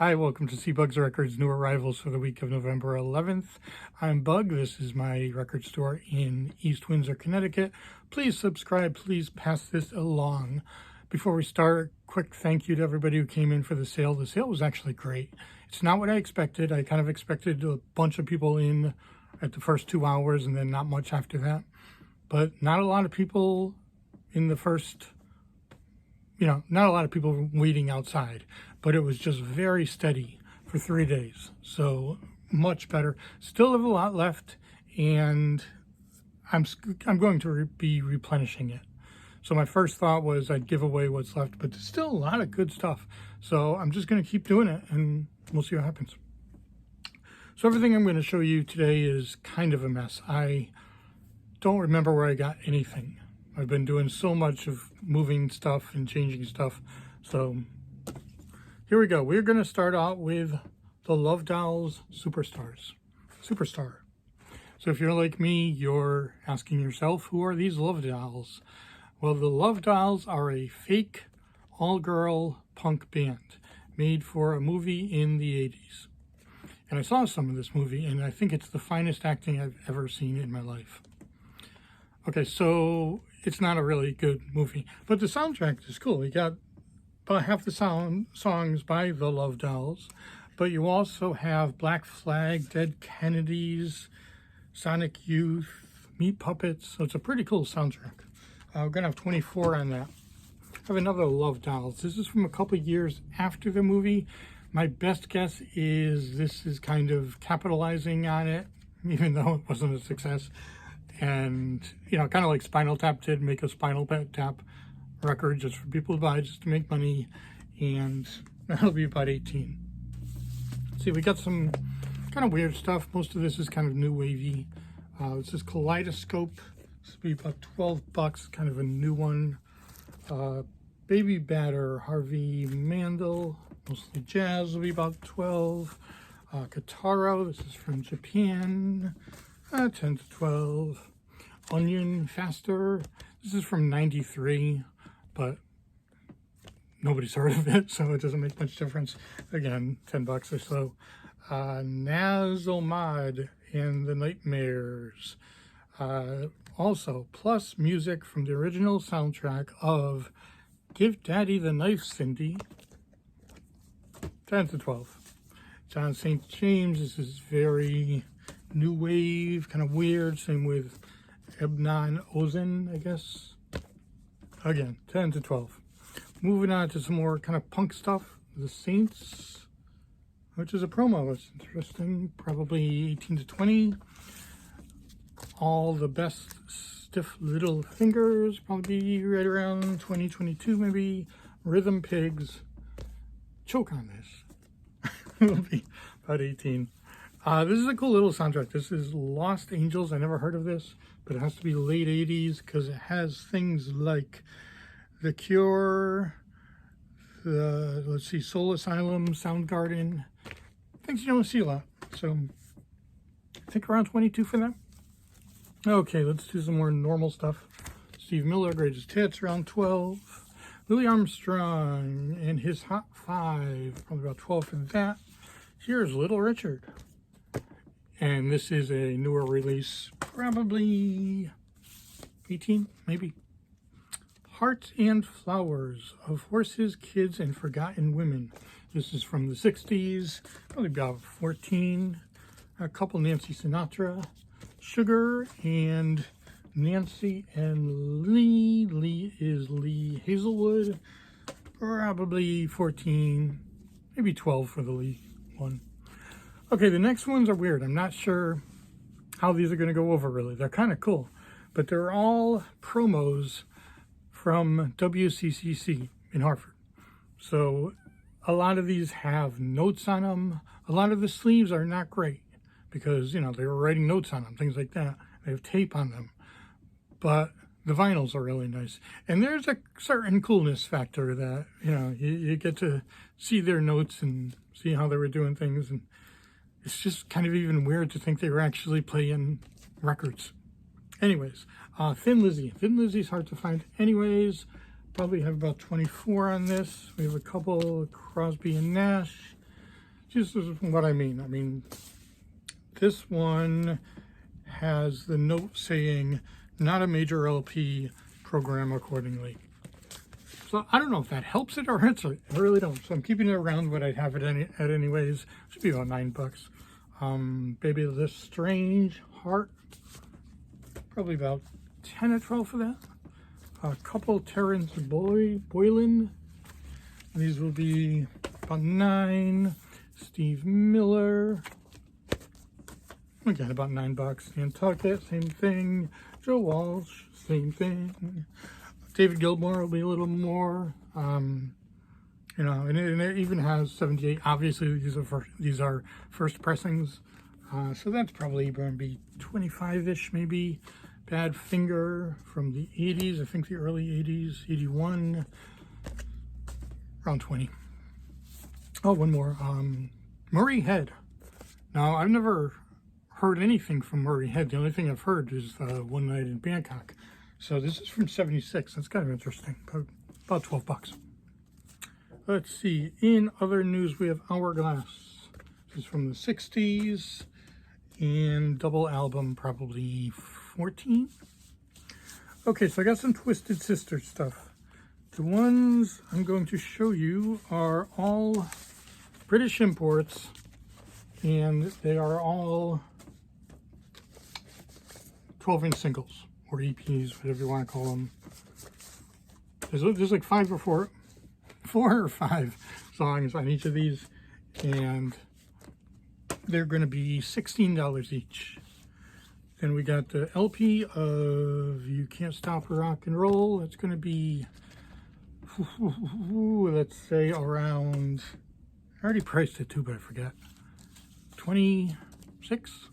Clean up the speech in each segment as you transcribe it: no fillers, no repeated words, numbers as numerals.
Hi, welcome to CBug's Records New Arrivals for the week of November 11th. I'm Bug. This is my record store in East Windsor, Connecticut. Please subscribe. Please pass this along. Before we start, quick thank you to everybody who came in for the sale. The sale was actually great. It's not what I expected. I kind of expected a bunch of people in at the first 2 hours and then not much after that. But not a lot of people in the first, not a lot of people waiting outside. But it was just very steady for 3 days. So much better. Still have a lot left, and I'm going to be replenishing it. So my first thought was I'd give away what's left, but there's still a lot of good stuff. So I'm just going to keep doing it, and we'll see what happens. So everything I'm going to show you today is kind of a mess. I don't remember where I got anything. I've been doing so much of moving stuff and changing stuff. So here we go. We're going to start out with the Love Dolls Superstar. So if you're like me, you're asking yourself, who are these Love Dolls? Well, the Love Dolls are a fake all-girl punk band made for a movie in the 80s. And I saw some of this movie, and I think it's the finest acting I've ever seen in my life. Okay, so it's not a really good movie, but the soundtrack is cool. You got about half the songs by the Love Dolls, but you also have Black Flag, Dead Kennedys, Sonic Youth, Meat Puppets, so it's a pretty cool soundtrack. We're going to have 24 on that. I have another Love Dolls. This is from a couple years after the movie. My best guess is this is kind of capitalizing on it, even though it wasn't a success. And, kind of like Spinal Tap did, make a Spinal Tap record just for people to buy, just to make money, and that'll be about 18. See, we got some kind of weird stuff. Most of this is kind of new wavy. This is Kaleidoscope. This will be about $12, kind of a new one. Baby Batter, Harvey Mandel, mostly jazz, will be about 12. Kataro, this is from Japan, 10 to 12. Onion Faster, this is from 93. But nobody's heard of it, so it doesn't make much difference. Again, $10 or so. Nazomad and the Nightmares. Also, plus music from the original soundtrack of Give Daddy the Knife, Cindy. 10 to 12. John St. James, this is very new wave, kind of weird. Same with Ebnon Ozen, I guess. Again, 10 to 12. Moving on to some more kind of punk stuff. The Saints, which is a promo. It's interesting. Probably 18 to 20. All the Best Stiff Little Fingers, probably right around 20, 22 maybe. Rhythm Pigs. Choke on this. Will be about 18. This is a cool little soundtrack. This is Lost Angels. I never heard of this, but it has to be late 80s because it has things like The Cure, Soul Asylum, Soundgarden, things you don't see a lot. So I think around 22 for that. Okay, let's do some more normal stuff. Steve Miller, Greatest Hits, around 12. Louis Armstrong and his Hot 5, probably about 12 for that. Here's Little Richard. And this is a newer release, probably 18, maybe. Hearts and Flowers of Horses, Kids, and Forgotten Women. This is from the 60s, probably about 14. A couple Nancy Sinatra, Sugar, and Nancy and Lee. Lee is Lee Hazelwood, probably 14, maybe 12 for the Lee one. Okay, the next ones are weird. I'm not sure how these are going to go over, really. They're kind of cool, but they're all promos from WCCC in Hartford. So a lot of these have notes on them. A lot of the sleeves are not great because, they were writing notes on them, things like that. They have tape on them. But the vinyls are really nice. And there's a certain coolness factor that, you get to see their notes and see how they were doing things. And it's just kind of even weird to think they were actually playing records. Anyways, Thin Lizzy. Thin Lizzy's hard to find anyways. Probably have about 24 on this. We have a couple Crosby and Nash. This is what I mean. I mean, this one has the note saying, not a major LP, program accordingly. So I don't know if that helps it or hurts it. I really don't. So I'm keeping it around what I'd have it at anyways. Should be about $9. Baby This Strange Heart, probably about 10 or 12 for that. A couple Terrence Boylan. These will be about 9. Steve Miller, again about $9. Nantucket, same thing. Joe Walsh, same thing. David Gilmour will be a little more. You know, and it even has 78. Obviously, these are first pressings, so that's probably going to be 25-ish, maybe. Bad Finger from the 80s, I think the early 80s, 81, around 20. Oh, one more. Murray Head. Now, I've never heard anything from Murray Head. The only thing I've heard is One Night in Bangkok. So this is from 76. That's kind of interesting. About $12. Let's see. In other news, we have Hourglass. This is from the 60s. And double album, probably 14. Okay, so I got some Twisted Sister stuff. The ones I'm going to show you are all British imports, and they are all 12-inch singles, or EPs, whatever you want to call them. There's like 4 or 5 songs on each of these, and they're going to be $16 each. Then we got the LP of You Can't Stop Rock and Roll. That's going to be, let's say, around, I already priced it too, but I forget, 26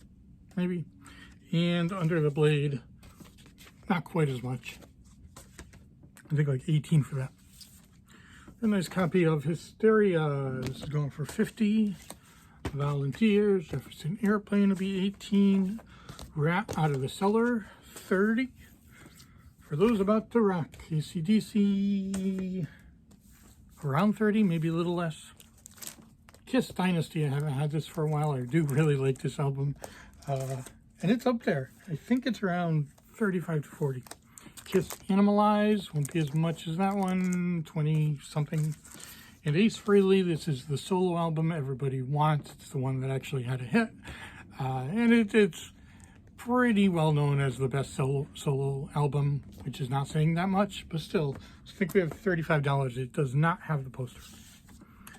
maybe. And Under the Blade, not quite as much. I think like 18 for that. A nice copy of Hysteria. This is going for 50. Volunteers. Jefferson Airplane will be 18. Rat Out of the Cellar, 30. For Those About to Rock, AC/DC, around 30, maybe a little less. Kiss Dynasty, I haven't had this for a while. I do really like this album. And it's up there. I think it's around 35 to 40. Kiss Animalize, won't be as much as that one, 20 something. And Ace Frehley, this is the solo album everybody wants. It's the one that actually had a hit. And it's pretty well known as the best solo album, which is not saying that much, but still, I think we have $35. It does not have the poster.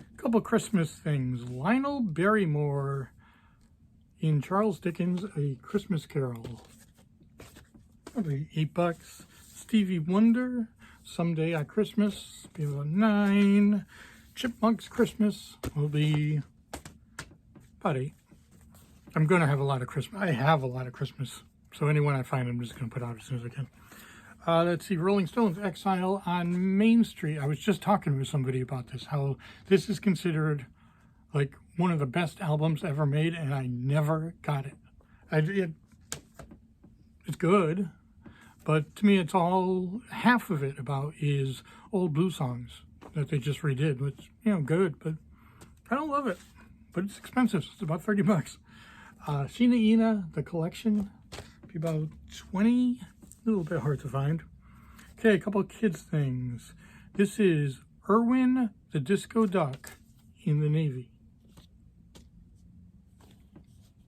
A couple Christmas things. Lionel Barrymore in Charles Dickens' A Christmas Carol, probably $8. Stevie Wonder, Someday at Christmas, be about 9. Chipmunks Christmas will be about 8. I'm going to have a lot of Christmas. I have a lot of Christmas. So anyone I find, I'm just going to put out as soon as I can. Let's see, Rolling Stones, Exile on Main Street. I was just talking with somebody about this, how this is considered like one of the best albums ever made, and I never got it. It's good, but to me, it's all, half of it about is old blues songs that they just redid, which, you know, good, but I don't love it. But it's expensive. It's about $30. Sheena Ina, The Collection, be about 20, a little bit hard to find. Okay, a couple of kids things. This is Irwin the Disco Duck in the Navy.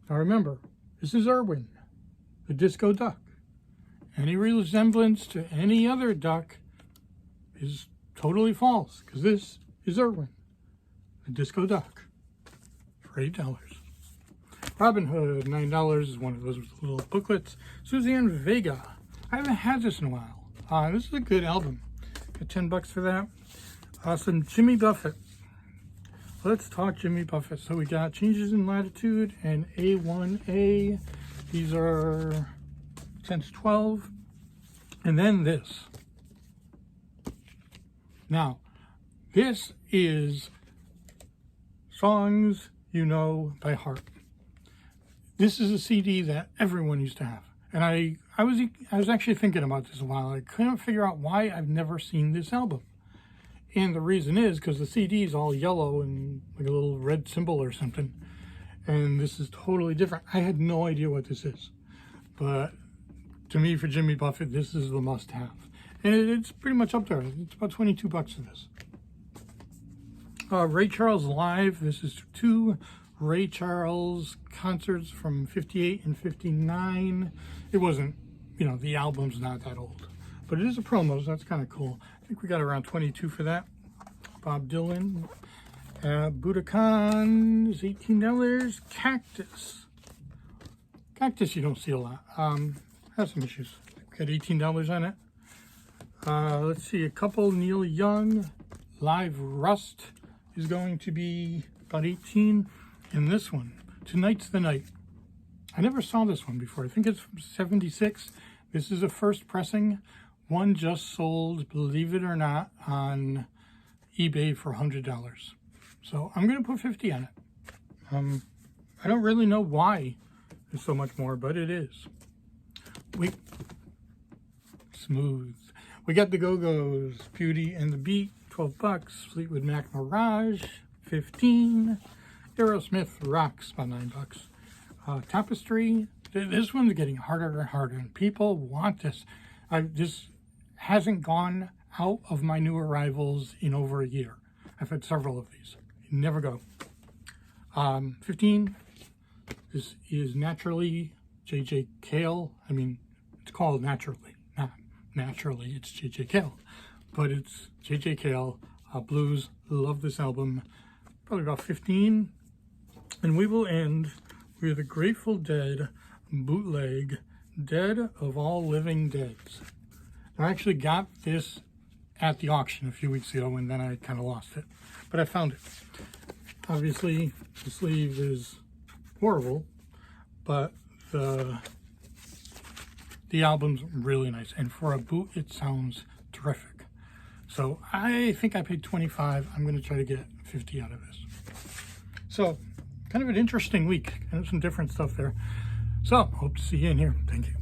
Now remember, this is Irwin the Disco Duck. Any resemblance to any other duck is totally false, because this is Irwin the Disco Duck for $8. Robin Hood, $9 is one of those little booklets. Suzanne Vega, I haven't had this in a while. This is a good album. Got $10 for that. Some Jimmy Buffett. Let's talk Jimmy Buffett. So we got Changes in Latitude and A1A. These are 10 to 12. And then this. Now, this is Songs You Know by Heart. This is a CD that everyone used to have. And I was actually thinking about this a while. I couldn't figure out why I've never seen this album. And the reason is because the CD is all yellow and like a little red symbol or something. And this is totally different. I had no idea what this is. But to me, for Jimmy Buffett, this is the must-have. And it's pretty much up there. It's about 22 bucks for this. Ray Charles Live. This is 2 Ray Charles concerts from 58 and 59. It wasn't, you know, the album's not that old. But it is a promo, so that's kind of cool. I think we got around 22 for that. Bob Dylan. Budokan is $18. Cactus. Cactus you don't see a lot. Has some issues. Got $18 on it. Let's see, a couple. Neil Young. Live Rust is going to be about 18. And this one, Tonight's the Night. I never saw this one before. I think it's from 76. This is a first pressing. One just sold, believe it or not, on eBay for $100. So I'm going to put 50 on it. I don't really know why there's so much more, but it is. Smooth. We got the Go-Go's, Beauty and the Beat, 12 bucks. Fleetwood Mac Mirage, 15. Aerosmith Rocks, about 9 bucks. Tapestry. This one's getting harder and harder, and people want this. This hasn't gone out of my new arrivals in over a year. I've had several of these. Never go. 15. This is Naturally J.J. Cale. I mean, it's called Naturally, not Naturally. It's J.J. Cale, but it's J.J. Cale. Blues. Love this album. Probably about 15. And we will end with a Grateful Dead bootleg, Dead of All Living Deads. I actually got this at the auction a few weeks ago, and then I kind of lost it. But I found it. Obviously, the sleeve is horrible, but the album's really nice. And for a boot, it sounds terrific. So I think I paid $25. I'm going to try to get 50 out of this. So, kind of an interesting week. Kind of some different stuff there. So, hope to see you in here. Thank you.